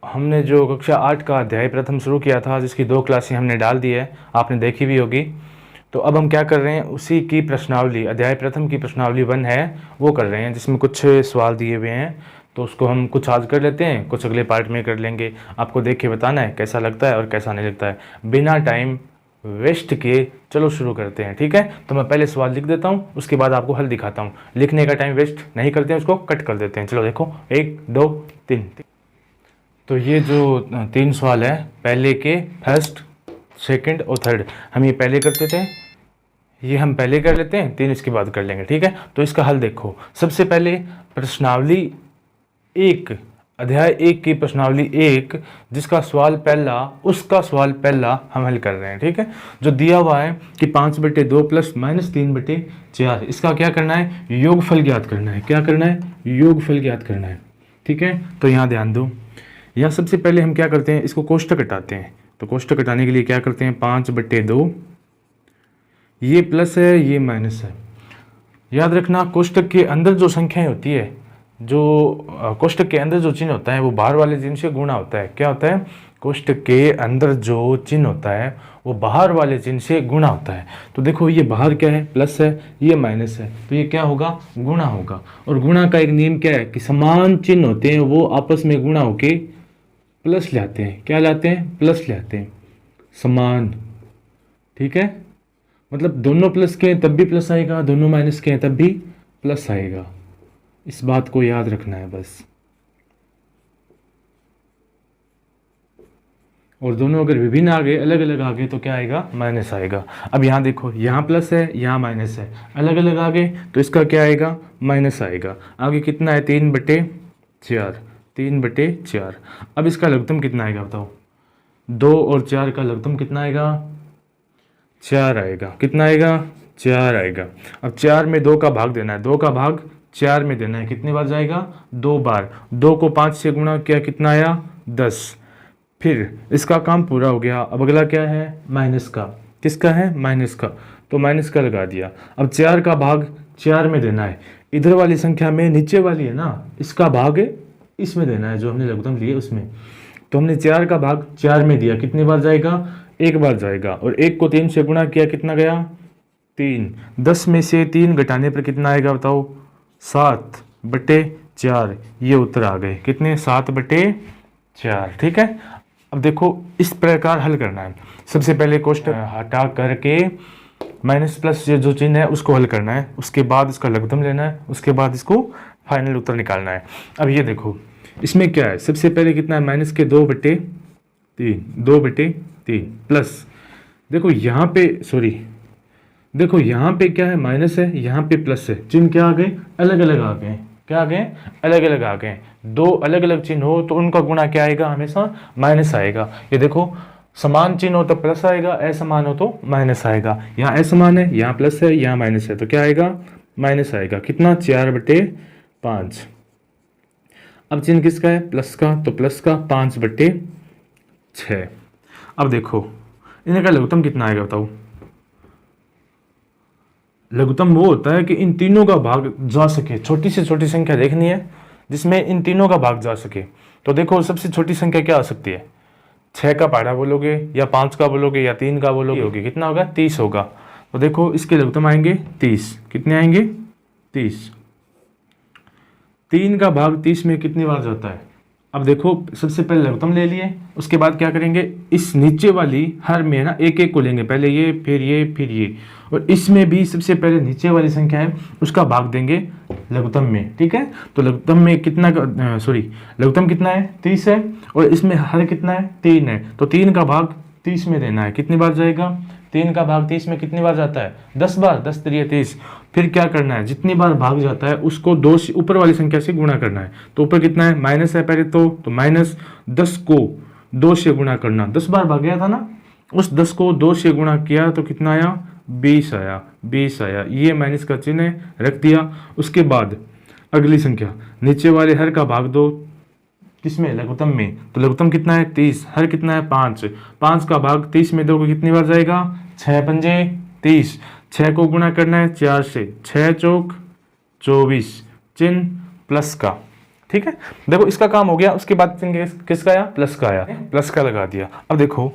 हमने जो कक्षा 8 का अध्याय प्रथम शुरू किया था, जिसकी 2 क्लासें हमने डाल दी है, आपने देखी भी होगी। तो अब हम क्या कर रहे हैं, उसी की प्रश्नावली, अध्याय प्रथम की प्रश्नावली 1 है वो कर रहे हैं, जिसमें कुछ सवाल दिए हुए हैं। तो उसको हम कुछ आज कर लेते हैं, कुछ अगले पार्ट में कर लेंगे। आपको देख के बताना है कैसा लगता है और कैसा नहीं लगता है, बिना टाइम वेस्ट किए चलो शुरू करते हैं। ठीक है, तो मैं पहले सवाल लिख देता हूँ, उसके बाद आपको हल दिखाता हूँ। लिखने का टाइम वेस्ट नहीं करते हैं, उसको कट कर देते हैं। चलो देखो, 1 2 3। तो ये जो 3 सवाल है, पहले के फर्स्ट, सेकंड और थर्ड, हम ये पहले करते थे, ये हम पहले कर लेते हैं, 3 इसके बाद कर लेंगे। ठीक है, तो इसका हल देखो। सबसे पहले प्रश्नावली 1, अध्याय 1 की प्रश्नावली 1, जिसका सवाल पहला, उसका सवाल पहला हम हल कर रहे हैं। ठीक है, जो दिया हुआ है कि 5/2 प्लस -3/4, इसका क्या करना है, योगफल ज्ञात करना है। क्या करना है, योगफल ज्ञात करना है। ठीक है, तो यहाँ ध्यान दो, यहाँ सबसे पहले हम क्या करते हैं, इसको कोष्ठक हटाते हैं। तो कोष्ठक हटाने के लिए क्या करते हैं, 5/2, ये प्लस है ये माइनस है। याद रखना, कोष्ठक के अंदर जो संख्याएं होती है, जो कोष्ठक के अंदर जो चिन्ह होता है वो बाहर वाले चिन्ह से गुणा होता है। क्या होता है, कोष्ठक के अंदर जो चिन्ह होता है वो बाहर वाले चिन्ह से गुणा होता है। तो देखो, ये बाहर क्या है, प्लस है, ये माइनस है, तो ये क्या होगा, गुणा होगा। और गुणा का एक नियम क्या है कि समान चिन्ह होते हैं वो आपस में गुणा होके प्लस लाते हैं। क्या लाते हैं, प्लस लाते हैं, समान। ठीक है, मतलब दोनों प्लस के हैं तब भी प्लस आएगा, दोनों माइनस के हैं तब भी प्लस आएगा। इस बात को याद रखना है बस। और दोनों अगर विभिन्न आ गए, अलग अलग आ गए, तो क्या आएगा, माइनस आएगा। अब यहाँ देखो, यहाँ प्लस है यहाँ माइनस है, अलग अलग आ गए तो इसका क्या आएगा, माइनस आएगा। आगे कितना है, 3/4, 3/4। अब इसका लघुत्तम कितना आएगा बताओ, 2 और 4 का लघुत्तम कितना आएगा, 4 आएगा। कितना आएगा, 4 आएगा। अब 4 में 2 का भाग देना है, 2 का भाग 4 में देना है, कितनी बार जाएगा, 2 बार। 2 को 5 से गुणा किया, कितना आया, 10। फिर इसका काम पूरा हो गया। अब अगला क्या है, माइनस का। किसका है, माइनस का, तो माइनस का लगा दिया। अब 4 का भाग 4 में देना है, इधर वाली संख्या में, नीचे वाली है ना, इसका भाग इसमें देना है, जो हमने लघुत्तम लिए उसमें। तो हमने 4 का भाग 4 में दिया, कितनी बार जाएगा, 1 बार जाएगा। और 1 को 3 से गुणा किया, कितना गया, 3। 10 में से 3 घटाने पर कितना आएगा बताओ, 7/4। ये उत्तर आ गए, कितने, 7/4। ठीक है, अब देखो इस प्रकार हल करना है। सबसे पहले कोष्ठक हटा करके माइनस प्लस ये जो चिन्ह है उसको हल करना है, उसके बाद इसका लघुत्तम लेना है, उसके बाद इसको फाइनल उत्तर निकालना है। अब ये देखो, इसमें क्या है, सबसे पहले कितना है, माइनस के 2/3, 2/3 प्लस, देखो यहाँ पे, सॉरी, देखो यहाँ पे क्या है, माइनस है, यहाँ पे प्लस है, चिन्ह क्या आ गए, अलग अलग आ गए। क्या आ गए, अलग अलग आ गए। 2 अलग अलग चिन्ह हो तो उनका गुणा क्या आएगा, हमेशा माइनस आएगा। ये देखो, समान चिन्ह हो तो प्लस आएगा, असमान हो तो माइनस आएगा। यहाँ असमान है, यहाँ प्लस है, यहाँ माइनस है, तो क्या आएगा, माइनस आएगा। कितना, 4/5। अब चिन्ह किसका है, प्लस का, तो प्लस का 5/6। अब देखो इनका लघुत्तम कितना आएगा बताओ। लघुत्तम वो होता है कि इन तीनों का भाग जा सके, छोटी से छोटी संख्या देखनी है जिसमें इन तीनों का भाग जा सके। तो देखो सबसे छोटी संख्या क्या आ सकती है, 6 का पहाड़ा बोलोगे या 5 का बोलोगे या 3 का बोलोगे, होगी कितना होगा, 30 होगा। तो देखो इसके लघुत्तम आएंगे 30। कितने आएंगे, 30। 3 का भाग 30 में कितनी बार जाता है। अब देखो सबसे पहले लघुत्तम ले लिए, उसके बाद क्या करेंगे, इस नीचे वाली हर में ना एक एक को लेंगे, पहले ये फिर ये फिर ये, और इसमें भी सबसे पहले नीचे वाली संख्या है उसका भाग देंगे लघुत्तम में। ठीक है, तो लघुत्तम में कितना, लघुत्तम कितना है, 30 है, और इसमें हर कितना है, 3 है, तो 3 का भाग 30 में देना है। कितनी बार जाएगा, 3 का भाग 30 में कितनी बार जाता है, 10 बार, 10 3 30। फिर क्या करना है, जितनी बार भाग जाता है उसको 2 से ऊपर वाली संख्या से गुणा करना है। तो ऊपर कितना है, माइनस है पहले तो माइनस 10 को 2 से गुणा करना, 10 बार भाग गया था ना, उस 10 को 2 से गुणा किया तो कितना आया, 20 आया, 20 आया। ये माइनस का चिन्ह रख दिया। उसके बाद अगली संख्या, नीचे वाले हर का भाग दो, किसमें, लघुत्तम में। तो लघुत्तम कितना है, 30, हर कितना है, 5। 5 का भाग 30 में दोगे कितनी बार जाएगा, 6 पंजे 30। 6 को गुणा करना है 4 से, 6 चौक 24, चिन्ह प्लस का। ठीक है, देखो इसका काम हो गया। उसके बाद किसका आया, प्लस का आया, प्लस का लगा दिया। अब देखो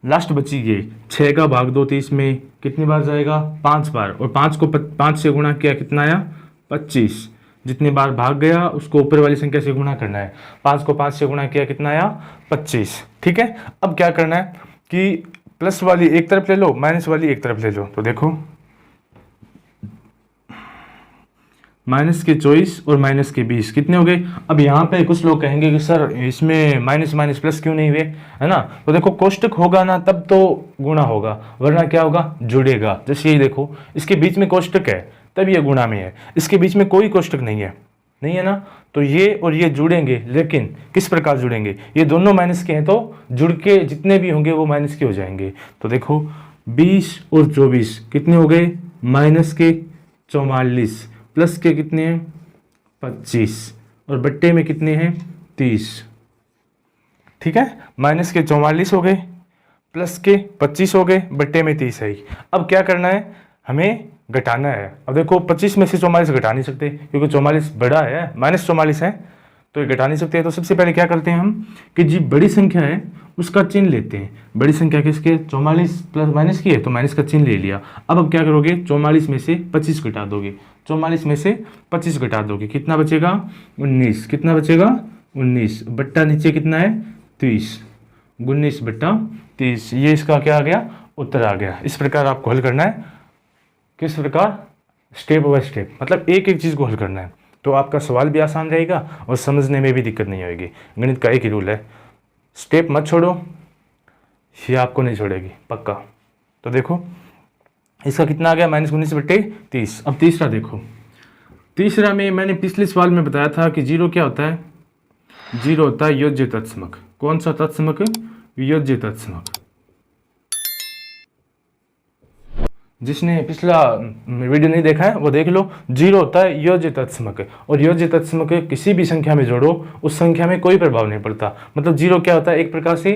लास्ट बची ये 6 का भाग 2, 30 में कितनी बार जाएगा, 5 बार, और 5 को 5 से गुणा किया, कितना आया 25। जितनी बार भाग गया उसको ऊपर वाली संख्या से गुणा करना है। 5 को 5 से गुणा किया, कितना आया 25। ठीक है, अब क्या करना है कि प्लस वाली एक तरफ ले लो, माइनस वाली एक तरफ ले लो। तो देखो माइनस के 24 और माइनस के 20 कितने हो गए। अब यहाँ पे कुछ लोग कहेंगे कि सर इसमें माइनस माइनस प्लस क्यों नहीं हुए, है ना। तो देखो कोष्टक होगा ना तब तो गुणा होगा, वरना क्या होगा, जुड़ेगा। जैसे यही देखो इसके बीच में कोष्टक है तब ये गुणा में है, इसके बीच में कोई कोष्टक नहीं है, नहीं है ना। तो ये और ये जुड़ेंगे, लेकिन किस प्रकार जुड़ेंगे, ये दोनों माइनस के हैं तो जुड़ के जितने भी होंगे वो माइनस के हो जाएंगे। तो देखो 20 और 24 कितने हो गए, माइनस के 44, प्लस के कितने हैं 25, और बट्टे में कितने हैं 30। ठीक है, माइनस के 44 हो गए, प्लस के 25 हो गए, बट्टे में 30 है। अब क्या करना है, हमें घटाना है। अब देखो 25 में से 44 घटा नहीं सकते क्योंकि 44 बड़ा है, माइनस 44 है, तो ये घटा नहीं सकते। तो सबसे पहले क्या करते हैं हम कि जी बड़ी संख्या है उसका चिन्ह लेते हैं। बड़ी संख्या किसके, 44 प्लस माइनस की है तो माइनस का चिन्ह ले लिया। अब क्या करोगे, 44 में से 25 घटा दोगे, 44 में से 25 घटा दोगे, कितना बचेगा 19, कितना बचेगा 19, बट्टा नीचे कितना है 30, 19 बट्टा 30। ये इसका क्या आ गया, उत्तर आ गया। इस प्रकार आपको हल करना है, किस प्रकार, स्टेप बाय स्टेप, मतलब एक एक चीज़ को हल करना है। तो आपका सवाल भी आसान रहेगा और समझने में भी दिक्कत नहीं आएगी। गणित का एक ही रूल है, स्टेप मत छोड़ो, ये आपको नहीं छोड़ेगी पक्का। तो देखो इसका कितना आ गया, -19 बट्टे 30। अब तीसरा देखो, तीसरा में मैंने पिछले सवाल में बताया था कि जीरो क्या होता है, जीरो होता है योज्य तत्समक। कौन सा तत्समक, योज्य तत्समक। जिसने पिछला वीडियो नहीं देखा है वो देख लो। जीरो होता है योज्य तत्समक, और योज्य तत्समक किसी भी संख्या में जोड़ो उस संख्या में कोई प्रभाव नहीं पड़ता। मतलब जीरो क्या होता है, एक प्रकार से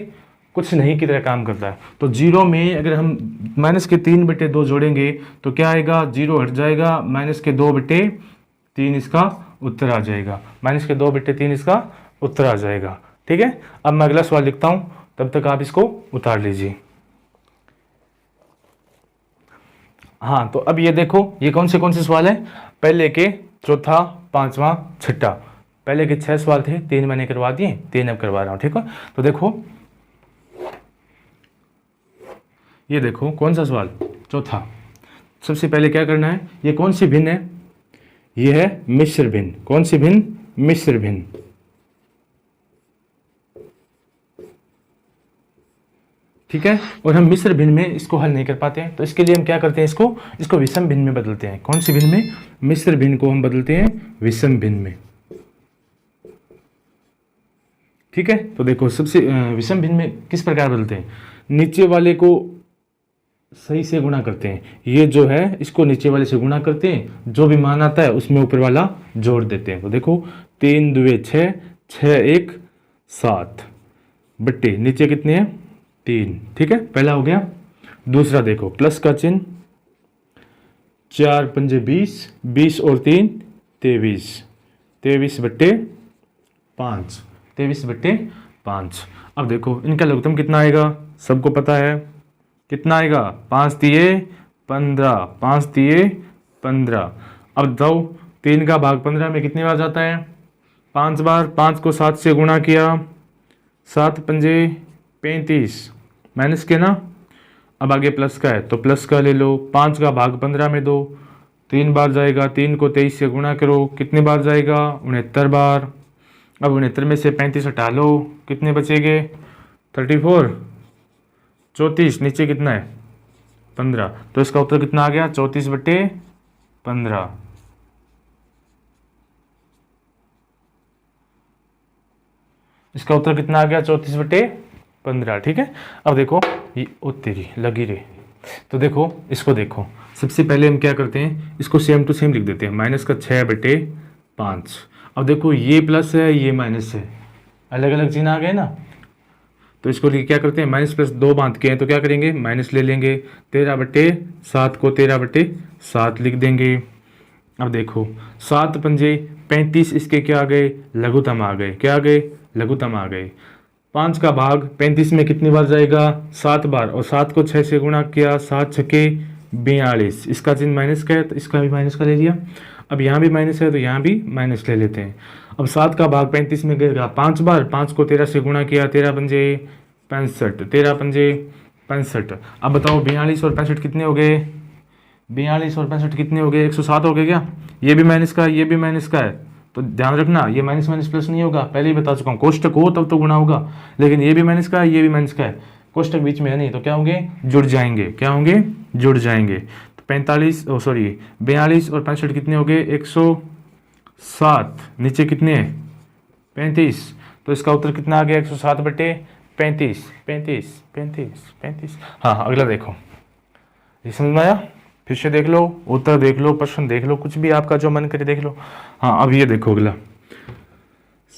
कुछ नहीं की तरह काम करता है। तो जीरो में अगर हम माइनस के 3 बटे 2 जोड़ेंगे तो क्या आएगा, जीरो हट जाएगा, माइनस के 2 बटे 3 इसका उत्तर आ जाएगा, माइनस के 2 बटे 3 इसका उत्तर आ जाएगा। ठीक है, अब मैं अगला सवाल लिखता हूँ, तब तक आप इसको उतार लीजिए। हाँ, तो अब ये देखो ये कौन से सवाल है, पहले के चौथा, पांचवा, छठा। पहले के 6 सवाल थे, 3 मैंने करवा दिए, 3 अब करवा रहा हूँ। ठीक है, तो देखो ये देखो कौन सा सवाल, चौथा। सबसे पहले क्या करना है, ये कौन सी भिन्न है, ये है मिश्र भिन्न। कौन सी भिन्न, मिश्र भिन्न। ठीक है, और हम मिश्र भिन्न में इसको हल नहीं कर पाते हैं, तो इसके लिए हम क्या करते हैं, इसको विषम भिन्न में बदलते हैं। कौन सी भिन्न में, मिश्र भिन्न को हम बदलते हैं विषम भिन्न में। ठीक है, तो देखो सबसे विषम भिन्न में किस प्रकार बदलते हैं, नीचे वाले को सही से गुणा करते हैं, ये जो है इसको नीचे वाले से गुणा करते हैं, जो भी मान आता है उसमें ऊपर वाला जोड़ देते हैं। तो देखो 3 2 6, 6 1 7 बट्टे नीचे कितने हैं 3। ठीक है, पहला हो गया। दूसरा देखो प्लस का चिन्ह, 4 पंजे 20, 20 और 3 23, 23 बट्टे 5, 23 बट्टे 5। अब देखो इनका लघुत्तम कितना आएगा, सबको पता है कितना आएगा, 5 तिये 15, 5 तिये 15। अब दो 3 का भाग 15 में कितनी बार जाता है, 5 बार। 5 को 7 से गुणा किया, 7 पंजे 35, माइनस के ना। अब आगे प्लस का है तो प्लस का ले लो, 5 का भाग 15 में दो, 3 बार जाएगा। 3 को 23 से गुणा करो, कितने बार जाएगा, 69 बार। अब 69 में से 35 हटा लो, कितने बचेंगे 34, 34 नीचे कितना है 15, तो इसका उत्तर कितना आ गया 34 बट्टे 15। इसका उत्तर कितना आ गया 34 बट्टे 15। ठीक है, अब देखो ये तेरी लगी रे। तो देखो इसको देखो, सबसे पहले हम क्या करते हैं, इसको सेम टू सेम लिख देते हैं, माइनस का 6 बटे 5। अब देखो ये प्लस है ये माइनस है, अलग अलग चिन्ह आ गए ना, तो इसको क्या करते हैं, माइनस प्लस 2 बांध के हैं तो क्या करेंगे माइनस ले लेंगे। 13 बटे 7 को 13 बटे 7 लिख देंगे। अब देखो 7 पंजे 35 इसके क्या आ गए, लघुत्तम आ गए। क्या आ गए, लघुत्तम आ गए। 5 का भाग 35 में कितनी बार जाएगा, 7 बार, और 7 को 6 से गुणा किया, 7 छके 42। इसका चिन्ह माइनस का है तो इसका भी माइनस का ले लिया। अब यहाँ भी माइनस है तो यहाँ भी माइनस ले लेते हैं। अब 7 का भाग 35 में गिरेगा 5 बार, 5 को 13 से गुणा किया, 13 पंजे 65, 13 पंजे 65। अब बताओ 42 और 65 कितने हो गए, 42 और 65 कितने हो गए, 107 हो गए क्या। ये भी माइनस का है, ये भी माइनस का है, तो ध्यान रखना ये माइनस माइनस प्लस नहीं होगा, पहले ही बता चुका हूँ। कोष्टक हो तब तो गुणा होगा, लेकिन ये भी माइनस का है, ये भी माइनस का है, कोष्टक बीच में है नहीं, तो क्या होंगे, जुड़ जाएंगे। क्या होंगे, जुड़ जाएंगे। तो 42 और 65 कितने हो गए, 107, नीचे कितने 35, तो इसका उत्तर कितना आ गया, 107 बटे 35, 35, 35, 35। हाँ अगला देखो, ये समझ में आया, फिर से देख लो, उत्तर देख लो, प्रश्न देख लो, कुछ भी आपका जो मन करे देख लो। हाँ अब ये देखो अगला,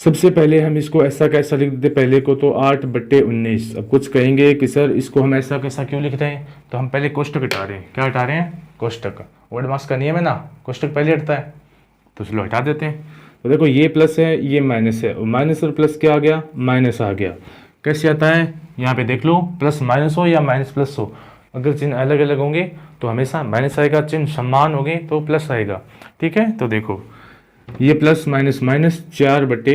सबसे पहले हम इसको ऐसा कैसा लिख देते, पहले को तो 8 बटे 19। अब कुछ कहेंगे कि सर इसको हम ऐसा कैसा क्यों लिख रहे हैं, तो हम पहले कोष्टक हटा रहे हैं। क्या हटा रहे हैं, कोष्टक। वर्ड मास का नियम है ना, कोष्टक पहले हटता है, तो चलो हटा देते हैं। तो देखो ये प्लस है, ये माइनस है, माइनस और प्लस क्या आ गया, माइनस आ गया। कैसे आता है, यहाँ पे देख लो, प्लस माइनस हो या माइनस प्लस हो, अगर चिन्ह अलग अलग होंगे तो हमेशा माइनस आएगा, चिन्ह समान होंगे तो प्लस आएगा। ठीक है, तो देखो ये प्लस माइनस माइनस 4 बटे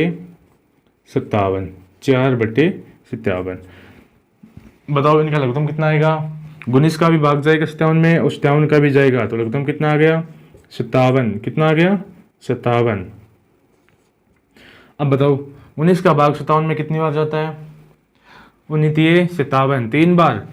57, 4 बटे 57। बताओ इनका लघुत्तम कितना आएगा, 19 का भी भाग जाएगा 57 में और 57 का भी जाएगा, तो लघुत्तम कितना आ गया, 57। कितना आ गया, 57। अब बताओ 19 का भाग 57 में कितनी बार जाता है, 19 57, 3 बार।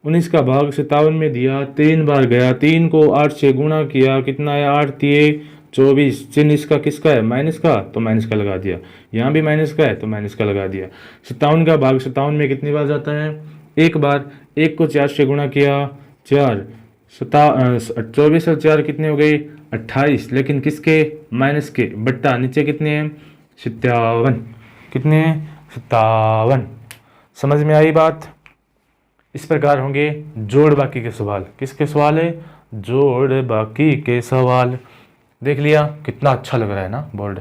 19 का भाग 57 में दिया, 3 बार गया, 3 को 8 से गुणा किया, कितना है, 8 3 24। चिन्ह इसका किसका है, माइनस का, तो माइनस का लगा दिया। यहाँ भी माइनस का है तो माइनस का लगा दिया। 57 का भाग 57 में कितनी बार जाता है, 1 बार। 1 को 4 से गुणा किया, 4 24 और 4 कितने हो गए, 28, लेकिन किसके, माइनस के, बट्टा नीचे कितने हैं, 57। कितने हैं, 57। समझ में आई बात। इस प्रकार होंगे जोड़ बाकी के सवाल। किसके सवाल है, जोड़ बाकी के सवाल। देख लिया, कितना अच्छा लग रहा है ना बोर्ड।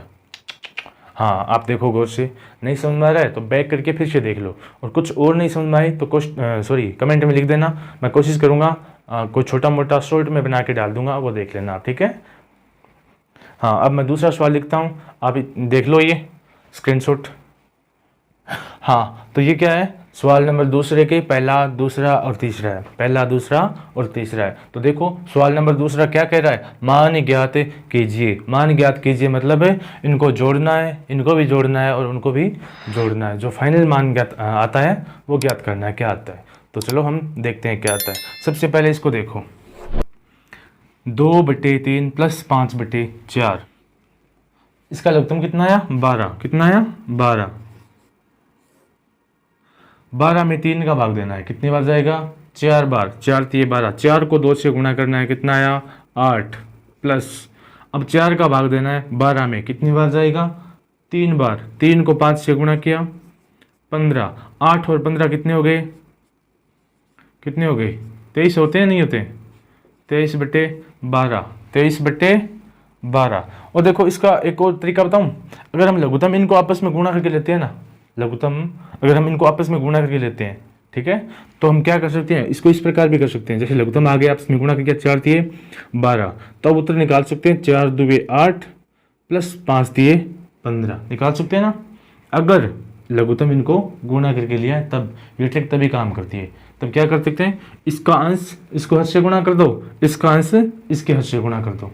हाँ आप देखो गौर से, नहीं समझ में आ रहा है तो बैक करके फिर से देख लो, और कुछ और नहीं समझ में आए तो कमेंट में लिख देना, मैं कोशिश करूँगा कोई छोटा मोटा शॉर्ट में बना के डाल दूंगा, वो देख लेना, ठीक है। हाँ अब मैं दूसरा सवाल लिखता हूँ, आप देख लो ये स्क्रीनशॉट। हाँ तो ये क्या है, सवाल नंबर दूसरे के पहला, दूसरा और तीसरा है, पहला, दूसरा और तीसरा है। तो देखो सवाल नंबर दूसरा क्या कह रहा है, मान ज्ञात कीजिए। मान ज्ञात कीजिए मतलब है इनको जोड़ना है, इनको भी जोड़ना है और उनको भी जोड़ना है। जो फाइनल मान ज्ञात आता है वो ज्ञात करना है, क्या आता है। तो चलो हम देखते हैं क्या आता है। सबसे पहले इसको देखो, 2 बटे 3 प्लस 5 बटे 4, इसका लघुत्तम कितना आया, 12। कितना आया, 12। 12 में 3 का भाग देना है, कितनी बार जाएगा, 4 बार। 4 3 12, 4 को 2 से गुणा करना है, कितना आया, 8 प्लस, अब 4 का भाग देना है 12 में, कितनी बार जाएगा, 3 बार। 3 को 5 से गुणा किया, 15। 8 और 15 कितने हो गए, कितने हो गए, 23 होते हैं, नहीं होते, 23 बटे 12, 23 बटे 12। और देखो इसका एक और तरीका बताऊं, अगर हम लघुत्तम इनको आपस में गुणा करके लेते हैं ना, लघुत्तम अगर हम इनको आपस में गुणा करके लेते हैं, ठीक है, तो हम क्या कर सकते हैं, इसको इस प्रकार भी कर सकते हैं, जैसे लघुत्तम आगे आपस में गुणा करके 4 दिए 12, तो अब उत्तर निकाल सकते हैं 4 2 8 प्लस 5 दिए 15, निकाल सकते हैं ना। अगर लघुत्तम इनको गुणा करके लिया है तब ये ट्रिक तभी काम करती है। तब क्या कर सकते हैं, इसका अंश इसको हद से गुणा कर दो, इसका अंश इसके हद से गुणा कर दो,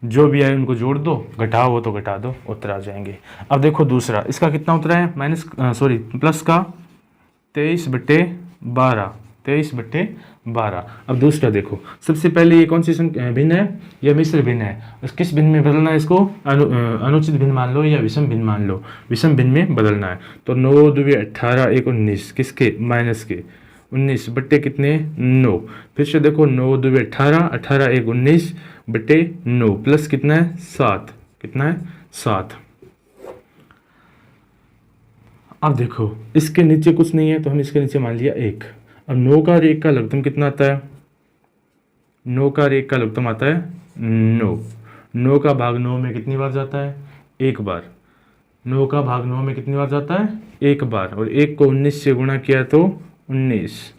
जो भी आए उनको जोड़ दो, घटाओ हो तो घटा दो, उत्तर आ जाएंगे। अब देखो दूसरा, इसका कितना उत्तर है, प्लस का 23 बटे 12, 23 बटे 12। अब दूसरा देखो, सबसे पहले ये कौन सी भिन्न है, यह मिश्र भिन्न है। किस भिन्न में बदलना है इसको, अनुचित भिन्न मान लो या विषम भिन्न मान लो, विषम भिन्न में बदलना है। तो 9 2 18 1 19, किसके, माइनस के, 19 बट्टे कितने, 9। फिर से देखो 9 2 18, 18 1 19 बटे 9 प्लस कितना है, 7। कितना है, 7। अब देखो इसके नीचे कुछ नहीं है तो हम इसके नीचे मान लिया 1। अब 9 का 1 का लघुत्तम कितना आता है, 9 का 1 का लघुत्तम आता है 9। 9 का भाग 9 में कितनी बार जाता है? एक बार। 9 का भाग 9 में कितनी बार जाता है? एक बार। और 1 को 19 से गुणा किया तो 19।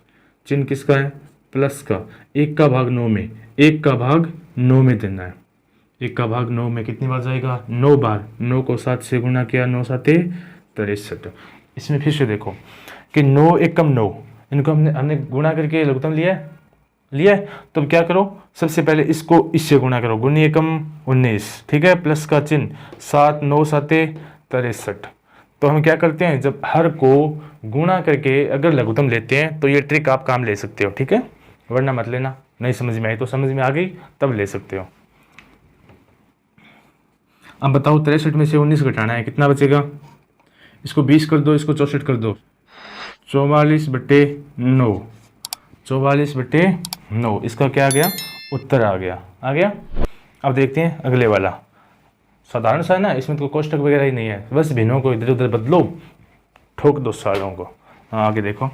चिन्ह किसका है? प्लस का। 1 का भाग 9 में, 1 का भाग 9 में देना है। 1 का भाग 9 में कितनी बार जाएगा? 9 बार। 9 को 7 से गुणा किया, 9 साते 63। इसमें फिर से देखो कि 9 एकम 9, इनको हमने गुणा करके लघुत्तम लिया है। तो अब क्या करो, सबसे पहले इसको इससे गुणा करो, गुणी एकम 19, ठीक है, प्लस का चिन्ह, 7 9 साते 63। तो हम क्या करते हैं, जब हर को गुणा करके अगर लघुत्तम लेते हैं तो ये ट्रिक आप काम ले सकते हो, ठीक है, वरना मत लेना। नहीं समझ में आई तो समझ में आ गई तब ले सकते हो। अब बताओ 63 में से 19 घटाना है, कितना बचेगा? इसको 20 कर दो, इसको 64 कर दो, 44/9, 44/9। इसका क्या आ गया? उत्तर आ गया। अब देखते हैं अगले वाला। साधारण सा है ना, इसमें तो कोष्टक वगैरह ही नहीं है, बस भिन्नों को इधर उधर बदलो, ठोक दो सालों को। आगे देखो।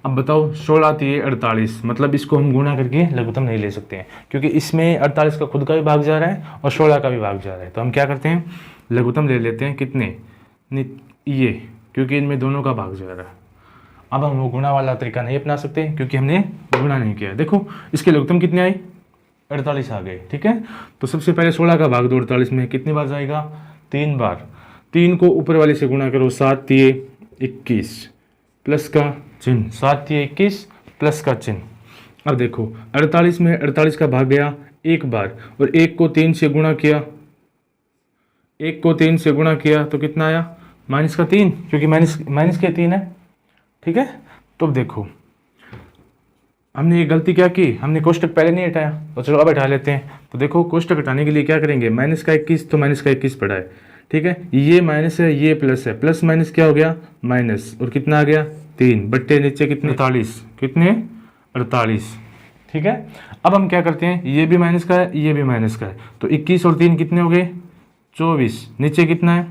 अब बताओ 16 3 48, मतलब इसको हम गुणा करके लघुत्तम नहीं ले सकते हैं, क्योंकि इसमें 48 का खुद का भी भाग जा रहा है और 16 का भी भाग जा रहा है। तो हम क्या करते हैं, लघुत्तम ले लेते हैं। कितने? ये, क्योंकि इनमें दोनों का भाग जा रहा है। अब हम वो गुणा वाला तरीका नहीं अपना सकते क्योंकि हमने गुणा नहीं किया। देखो इसके लघुत्तम कितने आई? 48 आ गए, ठीक है। तो सबसे पहले 16 का भाग दो 48 में, कितनी बार जाएगा? 3 बार। 3 को ऊपर वाले से गुणा करो, 7 3 21, प्लस का चिन्ह, 7 3 21 प्लस का चिन्ह। अब देखो 48 में 48 का भाग गया एक बार, और 1 को 3 से गुणा किया, 1 को 3 से गुणा किया तो कितना आया? माइनस का 3, क्योंकि माइनस के 3 है, ठीक है। तो अब देखो हमने ये गलती क्या की, हमने कोष्टक पहले नहीं हटाया, तो चलो अब हटा लेते हैं। तो देखो कोष्टक हटाने के लिए क्या करेंगे, माइनस का 21 तो माइनस का 21 पड़ा है, ठीक है, ये माइनस है ये प्लस है, प्लस माइनस क्या हो गया? माइनस। और कितना आ गया? 3 बट्टे नीचे कितने? 48, कितने? 48, ठीक है। अब हम क्या करते हैं, ये भी माइनस का है ये भी माइनस का है, तो 21 और 3 कितने हो गए? 24। नीचे कितना है?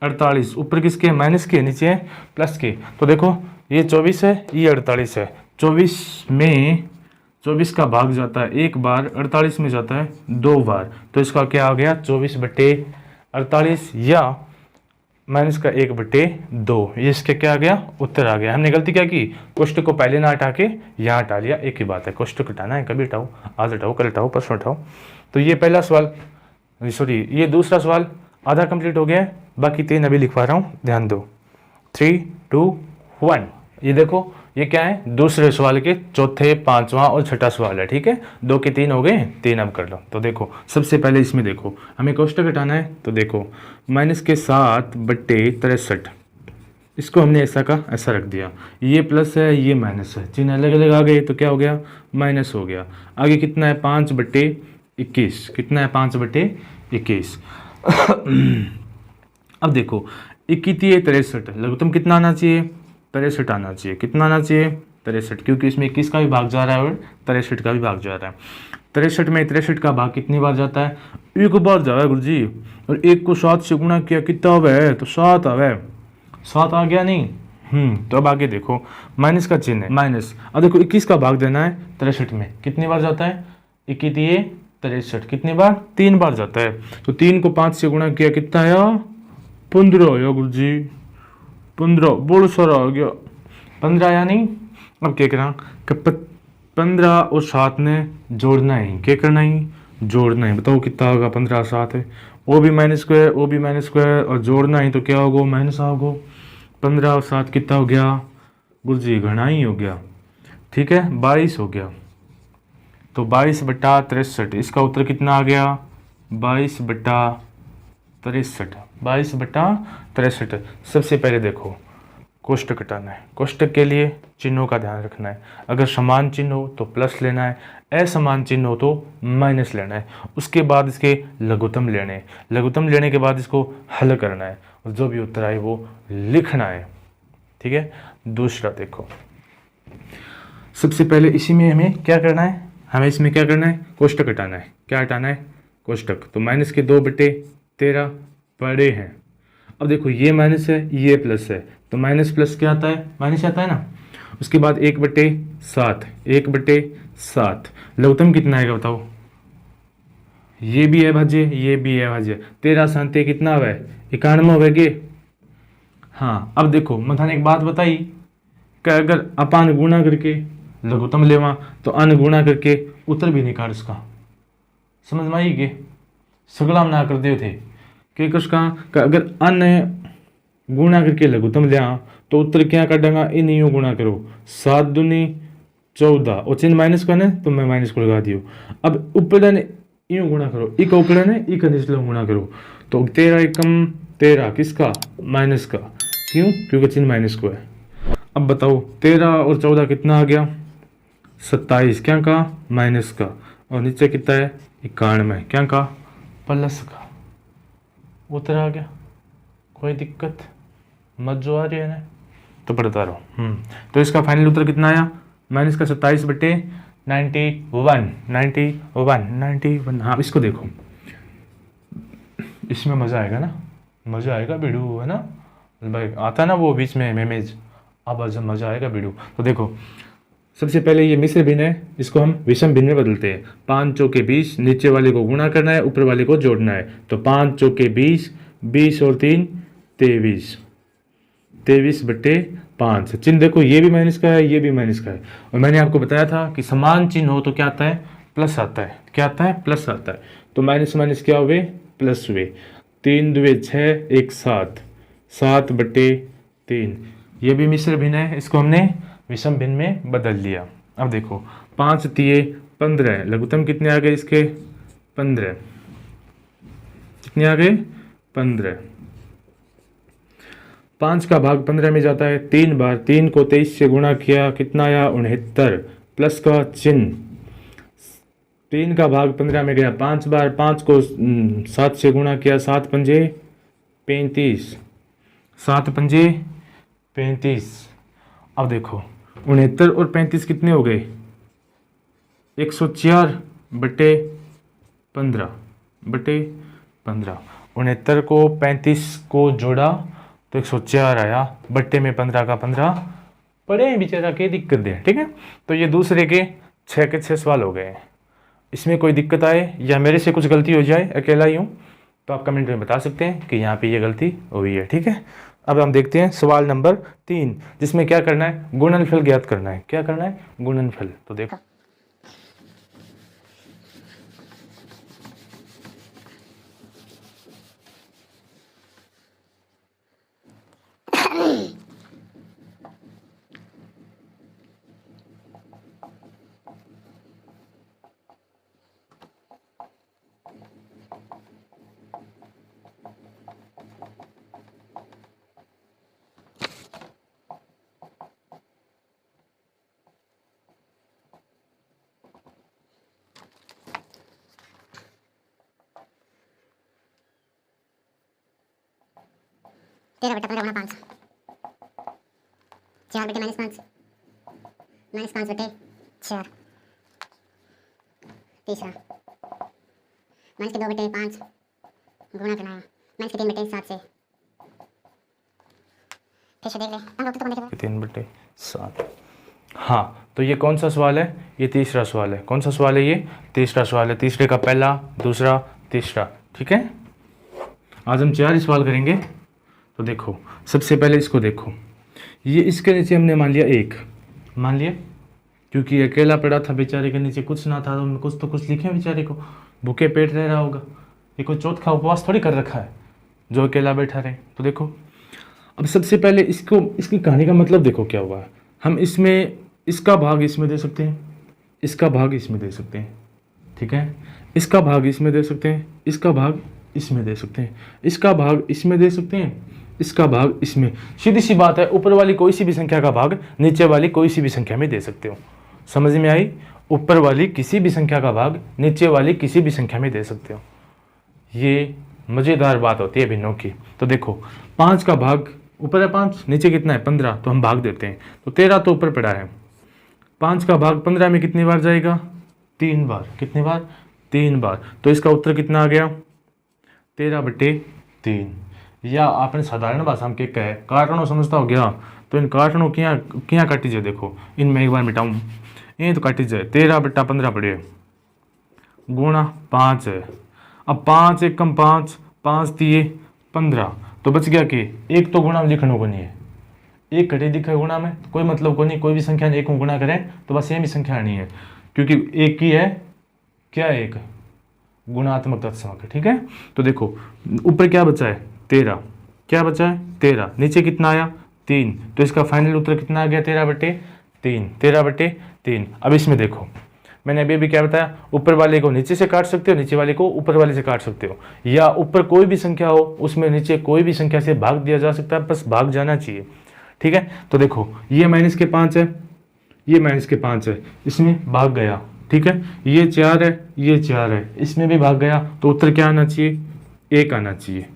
48। ऊपर किसके? माइनस के, नीचे है प्लस के। तो देखो ये 24 है ये 48 है, 24 का भाग जाता है एक बार, 48 में जाता है 2 बार, तो इसका क्या आ गया? 24/48 या माइनस का 1/2। ये इसके क्या आ गया? उत्तर आ गया। हमने गलती क्या की, कोष्टक को पहले ना हटा के यहाँ हटा लिया। एक ही बात है, कोष्टक हटाना है कभी हटाओ, आज हटाओ कल हटाओ परसों हटाओ। तो ये पहला सवाल, सॉरी ये दूसरा सवाल आधा कंप्लीट हो गया है, बाकी 3 अभी लिखवा रहा हूँ, ध्यान दो। 3 2 1। ये देखो ये क्या है? दूसरे सवाल के चौथे, पांचवा और छठा सवाल है, ठीक है। 2 के 3 हो गए, 3 अब कर लो। तो देखो सबसे पहले इसमें देखो हमें कोष्टक हटाना है, तो देखो माइनस के 7/63, इसको हमने ऐसा का ऐसा रख दिया, ये प्लस है ये माइनस है, चिन्ह अलग अलग आ गए तो क्या हो गया? माइनस हो गया। आगे कितना है? 5/21, कितना है? 5/21। अब देखो 21 63, लघुत्तम कितना आना चाहिए? 63 आना चाहिए। कितना आना चाहिए? 63, क्योंकि इसमें 21 का भी भाग जा रहा है और 63 का भी भाग जा रहा है। 63 में 63 का भाग कितनी बार जाता है? एक बार जा रहा है गुरुजी, और 1 को 7 से गुणा किया कितना आवे? तो 7 आवे, 7 आ गया नहीं। तो अब आगे देखो माइनस का चिन्ह है, माइनस। अब देखो 21 का भाग देना है 63 में, कितनी बार जाता है? 21 63, कितनी बार? 3 बार जाता है। तो 3 को 5 से गुणा किया कितना आया? 15 आया गुरुजी, 15 बहुत सारा आ गया, 15 आया नहीं। अब क्या करना, 15 और 7 ने जोड़ना है, क्या करना है? जोड़ना है। बताओ कितना होगा? 15 7 है, वो भी माइनस स्क्वायर वो भी माइनस स्क्वायर, और जोड़ना है तो क्या होगा? माइनस होगा। 15 और 7 कितना हो गया गुरुजी? घना ही हो गया, ठीक है, 22 हो गया। तो 22/63, इसका उत्तर कितना आ गया? 22/63, 22/63। सबसे पहले देखो कोष्टक हटाना है, कोष्टक के लिए चिन्हों का ध्यान रखना है। अगर समान चिन्ह हो तो प्लस लेना है, असमान चिन्ह हो तो माइनस लेना है। उसके बाद इसके लघुत्तम लेने हैं, लघुत्तम लेने के बाद इसको हल करना है, और जो भी उत्तर आए वो लिखना है, ठीक है। दूसरा देखो, सबसे पहले इसी में हमें क्या करना है? हमें इसमें क्या करना है? कोष्टक हटाना है। क्या हटाना है? कोष्टक। तो माइनस के 2/13 पड़े हैं। अब देखो ये माइनस है ये प्लस है, तो माइनस प्लस क्या आता है? माइनस आता है ना। उसके बाद 1/7, 1/7 लघुत्तम कितना आएगा बताओ? ये भी है भाज्य, ये भी है भाज्य। 13 शांति कितना हुआ है? 91 हो गए। हाँ, अब देखो मैं थाने एक बात बताई कि अगर अपान गुणा करके लघुत्तम लेवा तो अन गुणा करके उत्तर भी निकाल उसका। समझ में आई कि सगला में ना कर दे थे कि उसका अगर अन गुणा करके लघुत्तम लिया तो उत्तर क्या काटेगा? इन यूँ गुणा करो, 7 दूनी 14 और चिन्ह माइनस का ना तो मैं माइनस को लगा दियो। अब ऊपर ने यूँ गुणा करो, एक ऊपर ने एक निचले गुणा करो तो 13 एकम 13 किसका? माइनस का। क्यों? क्योंकि चिन्ह माइनस को है। अब बताओ 13 और 14 कितना आ गया? 27 क्या का? माइनस का। और नीचे कितना है? 91 क्या का? प्लस का। उत्तर आ गया। कोई दिक्कत मत जो आ रही है ना तो पढ़ता रहो। तो इसका फाइनल उत्तर कितना आया? माइनस का 27 बटे 91। हाँ, इसको देखो, इसमें मज़ा आएगा ना, मज़ा आएगा वीडियो, है ना भाई? आता ना वो बीच में मेमेज, अब मज़ा आएगा वीडियो। तो देखो सबसे पहले ये मिश्र भिन्न है, इसको हम विषम भिन्न में बदलते हैं। 5 चौके 20, नीचे वाले को गुणा करना है, ऊपर वाले को जोड़ना है। तो 5 चौके 20, 20 और 3 23, 23 बटे 5। चिन्ह देखो, ये भी माइनस का है, ये भी माइनस का है। और मैंने आपको बताया था कि समान चिन्ह हो तो क्या आता है? प्लस आता है। क्या आता है? प्लस आता है। तो माइनस माइनस क्या हुए? प्लस हुए। 3 दुए 6, 1 7, 7 बटे 3। ये भी मिश्र भिन्न है, इसको हमने विषम भिन्न में बदल लिया। अब देखो 5 तिये 15, लघुत्तम कितने आ गए इसके? 15। कितने आ गए? 15। 5 का भाग 15 में जाता है 3 बार। 3 को 23 से गुणा किया, कितना आया? 69। प्लस का चिन्ह। 3 का भाग 15 में गया 5 बार। 5 को 7 से गुणा किया, 7 पंजे 35, 7 पंजे 35। अब देखो 69 और 35 कितने हो गए? 104 बटे 15 बटे 15। 69 को 35 को जोड़ा तो 104 आया, बट्टे में 15 का 15 पड़े बेचारा, क्या दिक्कत है? ठीक है, तो ये दूसरे के 6 के 6 सवाल हो गए। इसमें कोई दिक्कत आए या मेरे से कुछ गलती हो जाए, अकेला ही हूँ, तो आप कमेंट में बता सकते हैं कि यहाँ पे ये गलती हुई है। ठीक है, अब हम देखते हैं सवाल नंबर 3, जिसमें क्या करना है? गुणनफल ज्ञात करना है। क्या करना है? गुणनफल। तो देखो तेरह बटा 15 गुणा 5, 4 बटे -5, -5 बटे 4। तीसरा -2 बटे 5 गुणा करना है, -3 बटे 7 से। फिर से देख ले, हम लोग तो करने के 3 बटे 7। हाँ, तो ये कौन सा सवाल है? ये तीसरा सवाल है। कौन सा सवाल है? ये तीसरा सवाल है। तीसरे का पहला, दूसरा, तीसरा। ठीक है, आज हम 4 सवाल करेंगे। तो देखो सबसे पहले इसको देखो, ये इसके नीचे हमने मान लिया 1, मान लिया, क्योंकि अकेला पड़ा था बेचारे के नीचे कुछ ना था, तो कुछ तो कुछ लिखे बेचारे को, भूखे पेट रह रहा होगा। ये कोई चौथ का उपवास थोड़ी कर रखा है जो अकेला बैठा रहे। तो देखो अब सबसे पहले इसको, इसकी कहानी का मतलब देखो क्या हुआ है। हम इसमें इसका भाग इसमें दे सकते हैं, इसका भाग इसमें दे सकते हैं। ठीक है, इसका भाग इसमें दे सकते हैं, इसका भाग इसमें दे सकते हैं, इसका भाग इसमें दे सकते हैं, इसका भाग इसमें। सीधी सी बात है, ऊपर वाली कोई सी भी संख्या का भाग नीचे वाली कोई सी भी संख्या में दे सकते हो। समझ में आई? ऊपर वाली किसी भी संख्या का भाग नीचे वाली किसी भी संख्या में दे सकते हो। ये मज़ेदार बात होती है भिन्नों की। तो देखो 5 का भाग ऊपर है 5, नीचे कितना है 15, तो हम भाग देते हैं। तो 13 तो ऊपर पड़ा है, 5 का भाग 15 में कितनी बार जाएगा? 3 बार। कितनी बार? 3 बार। तो इसका उत्तर कितना आ गया? 13 बटे 3। या आपने साधारण भाषा में क्या है, काटनों समझता हो गया तो इन काटनों क्या काटी जाए। देखो इनमें एक बार मिटाऊँ, ये तो काटी जाए। 13 बटा 15 पड़े गुणा 5 है, अब 5 एकम 5, 5 दिए 15, तो बच गया कि एक तो गुणा में लिखने को नहीं है, एक घटे दिखा गुणा में कोई मतलब को नहीं, कोई भी संख्या एक में गुणा करें तो बस सेम ही संख्या आनी है, क्योंकि एक ही है क्या, एक गुणात्मक तत्समक, ठीक है। तो देखो ऊपर क्या बचा है 13, क्या बचा है 13, नीचे कितना आया 3, तो इसका फाइनल उत्तर कितना आ गया 13/3, 13/3। अब इसमें देखो मैंने अभी क्या बताया, ऊपर वाले को नीचे से काट सकते हो, नीचे वाले को ऊपर वाले से काट सकते हो, या ऊपर कोई भी संख्या हो उसमें नीचे कोई भी संख्या से भाग दिया जा सकता है, बस भाग जाना चाहिए, ठीक है। तो देखो ये -5 है, ये -5 है, इसमें भाग गया, ठीक है। ये 4 है, ये 4 है, इसमें भी भाग गया, तो उत्तर क्या आना चाहिए 1 आना चाहिए,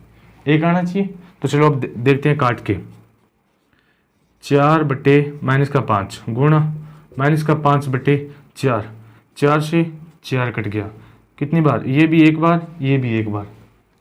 1 आना चाहिए। तो चलो अब देखते हैं काट के, 4/-5 गुणा -5/4, 4 से 4 कट गया, कितनी बार, ये भी एक बार, ये भी एक बार,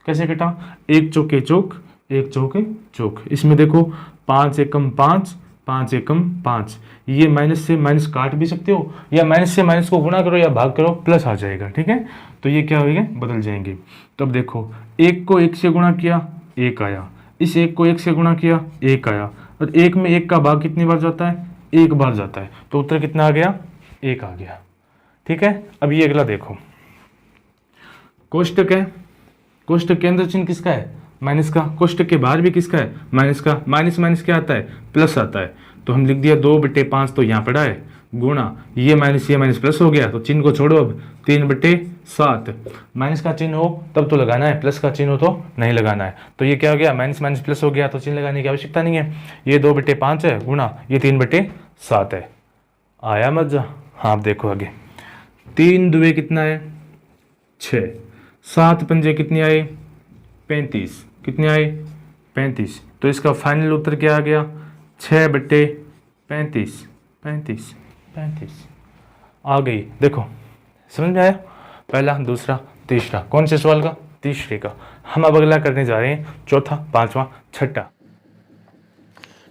कैसे कटा, एक चौके चौक, एक चौके चौक। इसमें देखो 5 एकम 5, 5 एकम 5, ये माइनस से माइनस काट भी सकते हो, या माइनस से माइनस को गुणा करो या भाग करो, प्लस आ जाएगा, ठीक है। तो ये क्या होगा, बदल जाएंगे। तो अब देखो 1 को 1 से गुणा किया 1 आया, इस 1 को 1 से गुणा किया 1 आया, और 1 में 1 का भाग कितनी बार जाता है, 1 बार जाता है, तो उत्तर कितना आ गया 1 आ गया, ठीक है। अब ये अगला देखो, कोष्टक है, कोष्टक के अंदर चिन्ह किसका है, माइनस का, कोष्टक के बाहर भी किसका है, माइनस का, माइनस माइनस क्या आता है, प्लस आता है, तो हम लिख दिया 2/5 तो यहाँ पड़ा है, गुणा ये माइनस प्लस हो गया, तो चिन्ह को छोड़ो, अब 3/7, माइनस का चिन्ह हो तब तो लगाना है, प्लस का चिन्ह हो तो नहीं लगाना है। तो ये क्या हो गया, माइनस प्लस हो गया, तो चिन्ह लगाने की आवश्यकता नहीं है, ये 2/5 है गुणा ये 3/7 है, आया मजा। हाँ आप देखो आगे, 3 दुए कितना है 6, 7 पंजे कितने आए 35, कितने आए 35, तो इसका फाइनल उत्तर क्या आ गया 6/35, 35 आ गई। देखो समझ में आया, पहला दूसरा तीसरा, कौन से सवाल का, तीसरे का। हम अब अगला करने जा रहे हैं चौथा, पांचवा, छठा।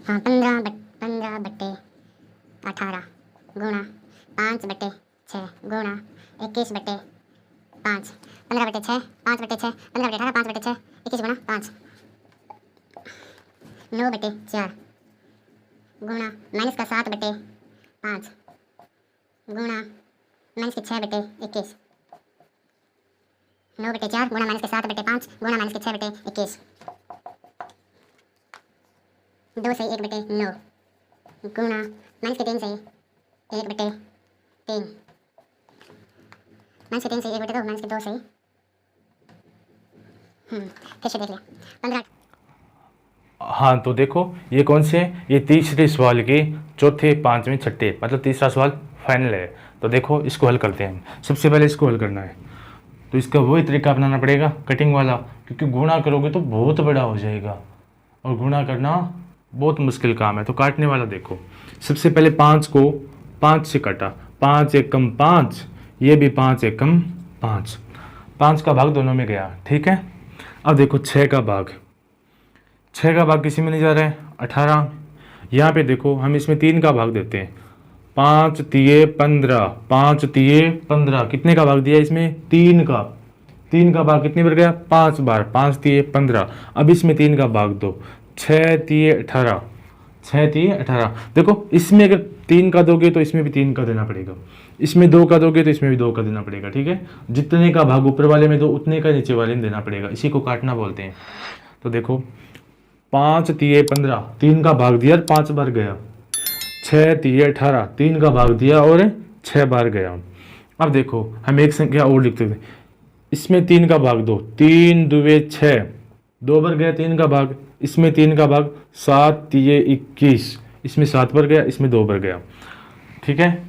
हाँ 15/18 गुणा 5/6 गुणा 21/5, 15/6, 5/6, 15/18, 5/6, 21 गुणा 5, 9/4 गुणा -7/5 गुणा -6/21, 9/4 गुणा -7/5 गुणा -6/21, 2 से 1/9 गुणा -3 से 1/3, -3 से 1/2, -2 से फिर से देख लिया 15। हाँ तो देखो ये कौन से हैं, ये तीसरे सवाल के चौथे, पांचवें, छठे, मतलब तीसरा सवाल फाइनल है। तो देखो इसको हल करते हैं हम। सबसे पहले इसको हल करना है, तो इसका वही तरीका अपनाना पड़ेगा कटिंग वाला, क्योंकि गुणा करोगे तो बहुत बड़ा हो जाएगा और गुणा करना बहुत मुश्किल काम है। तो काटने वाला देखो, सबसे पहले 5 को 5 से काटा, 5 एकम 5, ये भी 5 एकम 5, 5 का भाग दोनों में गया, ठीक है। अब देखो 6 का भाग, 6 का भाग किसी में नहीं जा रहा है, 18। यहाँ पे देखो हम इसमें 3 का भाग देते हैं, 5 तिये 15, 5 तिये 15, कितने का भाग दिया इसमें 3 का, 3 का भाग कितनी बार गया 5 बार, 5 तिये 15। अब इसमें 3 का भाग दो, 6 तिये 18, 6 तिये 18। देखो इसमें अगर 3 का दोगे तो इसमें भी 3 का देना पड़ेगा, इसमें 2 का दोगे तो इसमें भी 2 का देना पड़ेगा, ठीक है। जितने का भाग ऊपर वाले में दो उतने का नीचे वाले में देना पड़ेगा, इसी को काटना बोलते हैं। तो देखो 5 तिये 15, 3 का भाग दिया और 5 बार गया, 6 तिये 18, 3 का भाग दिया और 6 बार गया। अब देखो हम एक संख्या और लिखते थे, इसमें 3 का भाग दो, 3 दुए 6, 2 बार गया 3 का भाग, इसमें 3 का भाग, 7 तिये 21, इसमें 7 बार गया, इसमें 2 बार गया, ठीक है।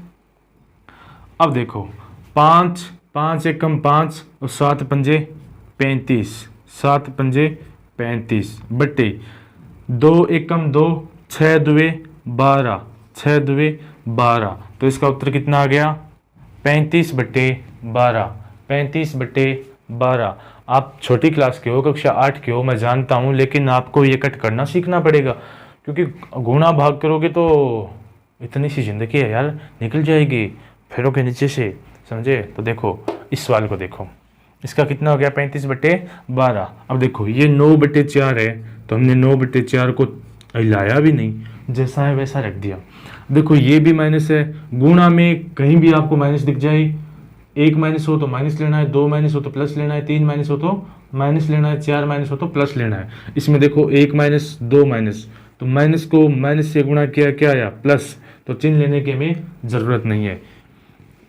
अब देखो 5 एकम 5 और 7 पंजे 35, 7 पंजे 35 बट्टे 2 एकम 2, 6 दुए 12, 6 दुए 12, तो इसका उत्तर कितना आ गया 35/12, 35/12। आप छोटी क्लास के हो, कक्षा 8 के हो, मैं जानता हूँ, लेकिन आपको ये कट करना सीखना पड़ेगा, क्योंकि गुणा भाग करोगे तो इतनी सी जिंदगी है यार, निकल जाएगी फेरों के नीचे से, समझे। तो देखो इस सवाल को देखो, इसका कितना हो गया 35/12। अब देखो ये 9/4 है, तो हमने 9/4 को हिलाया भी नहीं, जैसा है वैसा रख दिया। देखो ये भी माइनस है, गुणा में कहीं भी आपको माइनस दिख जाए, एक माइनस हो तो माइनस लेना है, दो माइनस हो तो प्लस लेना है, तीन माइनस हो तो माइनस लेना है, चार माइनस हो तो प्लस लेना है। इसमें देखो एक माइनस दो माइनस, तो माइनस को माइनस से गुणा किया, क्या आया प्लस, तो चिन्ह लेने की हमें ज़रूरत नहीं है।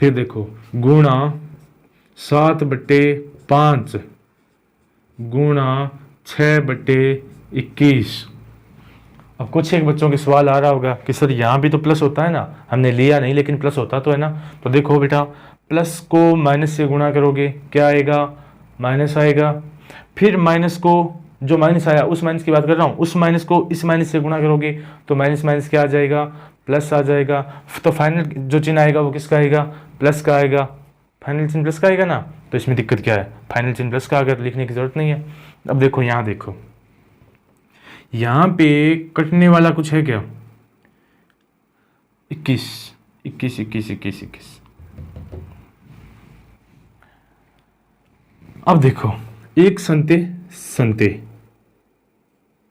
फिर देखो गुणा 7/5 गुणा 6/21। अब कुछ एक बच्चों के सवाल आ रहा होगा कि सर यहाँ भी तो प्लस होता है ना, हमने लिया नहीं लेकिन प्लस होता तो है ना। तो देखो बेटा, प्लस को माइनस से गुणा करोगे क्या आएगा, माइनस आएगा। फिर माइनस को, जो माइनस आया उस माइनस की बात कर रहा हूँ, उस माइनस को इस माइनस से गुणा करोगे तो माइनस माइनस क्या आ जाएगा, प्लस आ जाएगा। तो फाइनल जो चिन्ह आएगा वो किसका आएगा, प्लस का आएगा। फाइनल चिन्ह प्लस का आएगा ना, तो इसमें दिक्कत क्या है, फाइनल चिन्ह प्लस का अगर लिखने की जरूरत नहीं है। अब देखो यहाँ देखो, यहाँ पे कटने वाला कुछ है क्या, 21 21 21 21 21। अब देखो एक संते संते